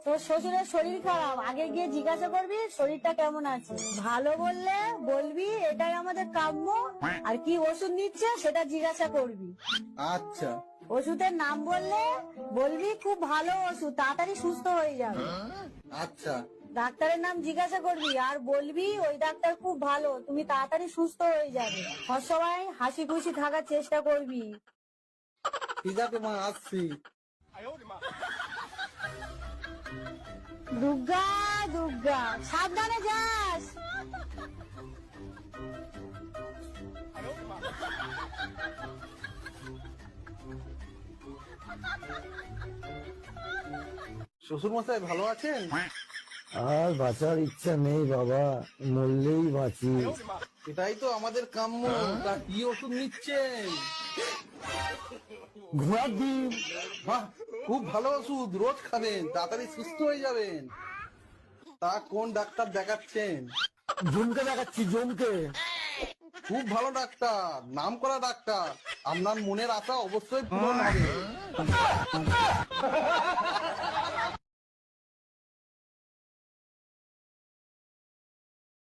তোর শ্বশুরের শরীর খারাপ, আগে গিয়ে জিজ্ঞাসা করবি শরীরটা কেমন আছে। ভালো বললে বলবি এটাই আমাদের কাম্য, আর কি ওষুধ নিচ্ছে সেটা জিজ্ঞাসা করবি। আচ্ছা। ওষুধের নাম বললে বলবি খুব ভালো ওষুধ, তাড়াতাড়ি সুস্থ হয়ে যাবে। আচ্ছা। ডাক্তারের নাম জিজ্ঞাসা করবি আর বলবি ওই ডাক্তার খুব ভালো, তুমি তাড়াতাড়ি সুস্থ হয়ে যাবে। সবসময় হাসি খুশি থাকার চেষ্টা করবি। ঠিক আছে মা, আসছি। দুর্গা দুর্গা, সাবধানে যাস। শ্বশুর মশাই ভালো আছেন? আর বাঁচার ইচ্ছা নেই বাবা, মরলেই বাঁচি। এটাই তো আমাদের কাম্য। তা কি ওষুধ নিচ্ছেন? ঘোড়ার ডিম। বাহ, খুব ভালো ওষুধ, রোজ খাবেন, তাড়াতাড়ি সুস্থ হয়ে যাবেন। তা কোন ডাক্তার দেখাচ্ছেন? জমকে দেখাচ্ছি, জমকে। খুব ভালো ডাক্তার, নাম করা ডাক্তার, আপনার মনের আশা অবশ্যই পূরণ হবে।